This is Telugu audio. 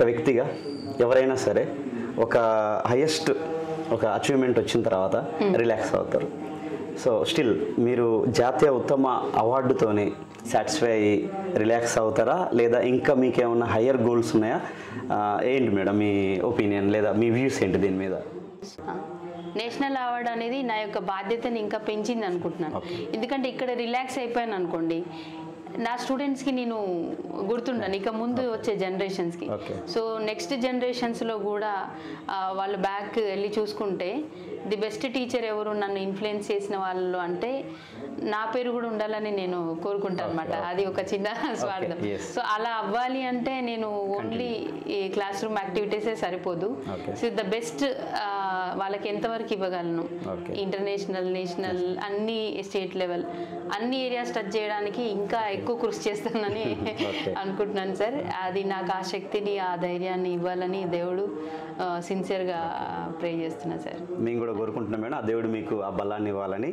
ఒక వ్యక్తిగా ఎవరైనా సరే ఒక హైయెస్ట్ ఒక అచీవ్మెంట్ వచ్చిన తర్వాత రిలాక్స్ అవుతారు. సో స్టిల్ మీరు జాతీయ ఉత్తమ అవార్డుతోనే సాటిస్ఫై అయ్యి రిలాక్స్ అవుతారా, లేదా ఇంకా మీకేమన్నా హయ్యర్ గోల్స్ ఉన్నాయా? ఏంటి మేడం మీ ఒపీనియన్ లేదా మీ వ్యూస్ ఏంటి దీని మీద? నేషనల్ అవార్డ్ అనేది నా యొక్క బాధ్యతని ఇంకా పెంచింది అనుకుంటున్నాను. ఎందుకంటే ఇక్కడ రిలాక్స్ అయిపోయాను అనుకోండి, నా స్టూడెంట్స్కి నేను గుర్తుండను ఇక ముందు వచ్చే జనరేషన్స్కి. సో నెక్స్ట్ జనరేషన్స్లో కూడా వాళ్ళు బ్యాక్ వెళ్ళి చూసుకుంటే ది బెస్ట్ టీచర్ ఎవరు నన్ను ఇన్ఫ్లుయెన్స్ చేసిన వాళ్ళు అంటే నా పేరు కూడా ఉండాలని నేను కోరుకుంటాను అనమాట. అది ఒక చిన్న స్వార్థం. సో అలా అవ్వాలి అంటే నేను ఓన్లీ ఈ క్లాస్ రూమ్ యాక్టివిటీసే సరిపోదు. సో ద బెస్ట్ వాళ్ళకి ఎంతవరకు ఇవ్వగలను, ఇంటర్నేషనల్, నేషనల్, అన్ని స్టేట్ లెవెల్ అన్ని ఏరియాస్ టచ్ చేయడానికి ఇంకా ఎక్కువ కృషి చేస్తానని అనుకుంటున్నాను సార్. అది నాకు ఆ శక్తిని ఆ ధైర్యాన్ని ఇవ్వాలని దేవుడు సిన్సియర్గా ప్రే చేస్తున్నా సార్. మేము కూడా కోరుకుంటున్నాం మేడం, ఆ దేవుడు మీకు ఆ బలాన్ని ఇవ్వాలని.